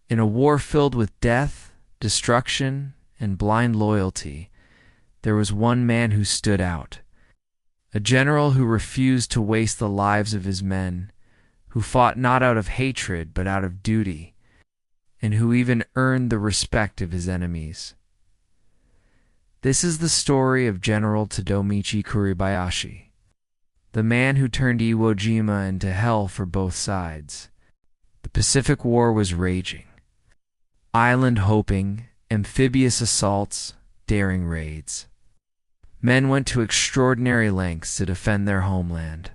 In a war filled with death, destruction, and blind loyalty, there was one man who stood out. A general who refused to waste the lives of his men, who fought not out of hatred but out of duty, and who even earned the respect of his enemies. This is the story of General Tadamichi Kuribayashi, the man who turned Iwo Jima into hell for both sides. The Pacific War was raging. Island hopping, amphibious assaults, daring raids. Men went to extraordinary lengths to defend their homeland,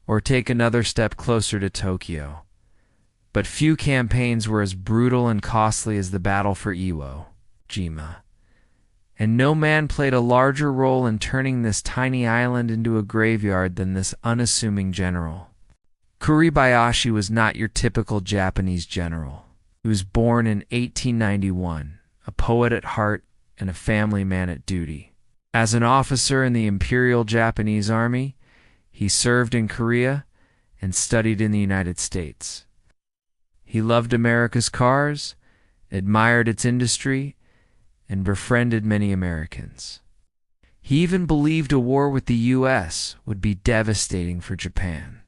or take another step closer to Tokyo. But few campaigns were as brutal and costly as the battle for Iwo Jima, and no man played a larger role in turning this tiny island into a graveyard than this unassuming general. Kuribayashi was not your typical Japanese general. He was born in 1891, a poet at heart and a family man at duty. As an officer in the Imperial Japanese Army, he served in Korea and studied in the United States. He loved America's cars, admired its industry, and befriended many Americans. He even believed a war with the U.S. would be devastating for Japan.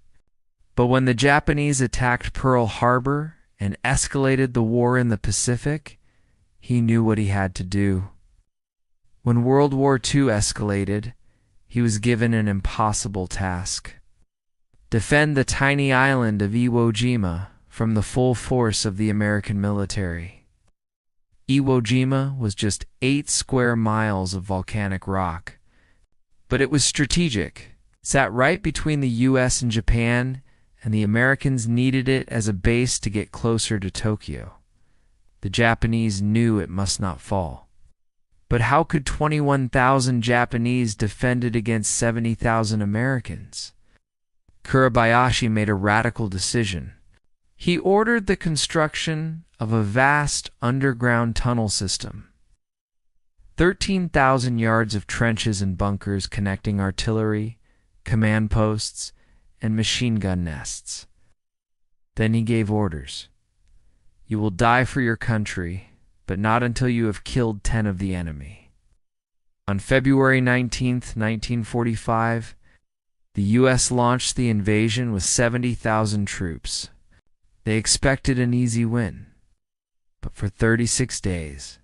But when the Japanese attacked Pearl Harbor and escalated the war in the Pacific, he knew what he had to do. When World War II escalated, he was given an impossible task: defend the tiny island of Iwo Jima from the full force of the American military. Iwo Jima was just 8 square miles of volcanic rock, but it was strategic, sat right between the U.S. and Japan, and the Americans needed it as a base to get closer to Tokyo. The Japanese knew it must not fall. But how could 21,000 Japanese defend it against 70,000 Americans? Kuribayashi made a radical decision. He ordered the construction of a vast underground tunnel system. 13,000 yards of trenches and bunkers connecting artillery, command posts, and machine gun nests. Then he gave orders. You will die for your country, but not until you have killed 10 of the enemy. On February 19, 1945, the U.S. launched the invasion with 70,000 troops. They expected an easy win. But for 36 days,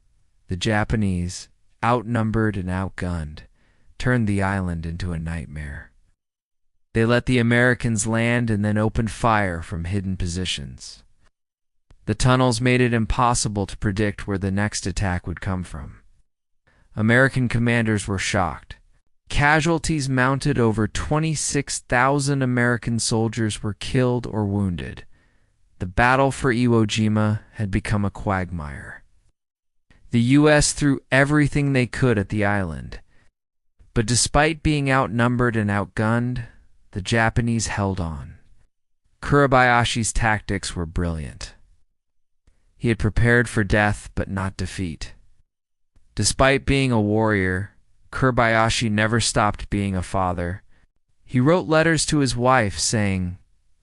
the Japanese, outnumbered and outgunned, turned the island into a nightmare. They let the Americans land and then opened fire from hidden positions. The tunnels made it impossible to predict where the next attack would come from. American commanders were shocked. Casualties mounted. Over 26,000 American soldiers were killed or wounded. The battle for Iwo Jima had become a quagmire. The U.S. threw everything they could at the island. But despite being outnumbered and outgunned, the Japanese held on. Kuribayashi's tactics were brilliant. He had prepared for death but not defeat. Despite being a warrior, Kuribayashi never stopped being a father. He wrote letters to his wife saying,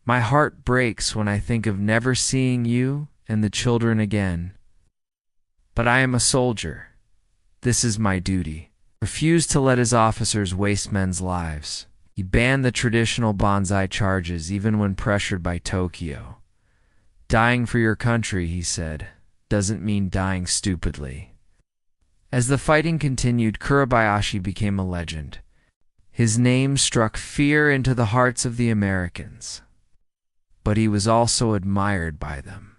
"My heart breaks when I think of never seeing you and the children again. But I am a soldier. This is my duty." Refused to let his officers waste men's lives. He banned the traditional banzai charges even when pressured by Tokyo. Dying for your country, he said, doesn't mean dying stupidly. As the fighting continued, Kuribayashi became a legend. His name struck fear into the hearts of the Americans. But he was also admired by them.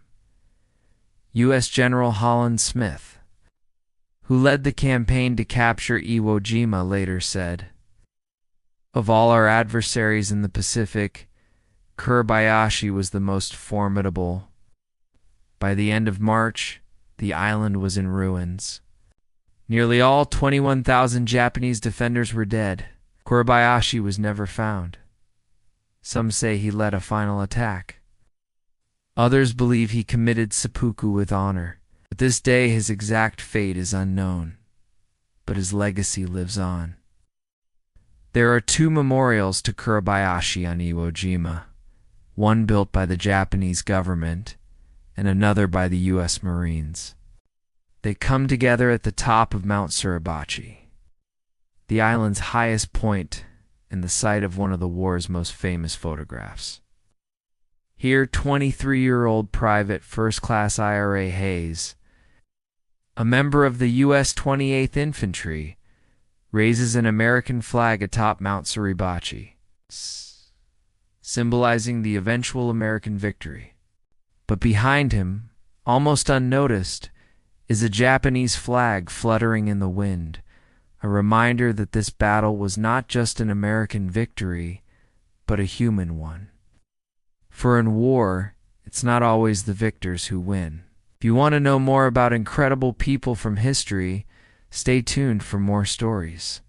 U.S. General Holland Smith, who led the campaign to capture Iwo Jima, later said, "Of all our adversaries in the Pacific, Kuribayashi was the most formidable. By the end of March, the island was in ruins. Nearly all 21,000 Japanese defenders were dead. Kuribayashi was never found. Some say he led a final attack. Others believe he committed seppuku with honor. To this day, his exact fate is unknown, but his legacy lives on. There are 2 memorials to Kuribayashi on Iwo Jima, one built by the Japanese government and another by the U.S. Marines. They come together at the top of Mount Suribachi, the island's highest point and the site of one of the war's most famous photographs. Here, 23-year-old Private First Class Ira Hayes, a member of the U.S. 28th Infantry, raises an American flag atop Mount Suribachi, symbolizing the eventual American victory. But behind him, almost unnoticed, is a Japanese flag fluttering in the wind, a reminder that this battle was not just an American victory, but a human one. For in war, it's not always the victors who win. If you want to know more about incredible people from history, stay tuned for more stories.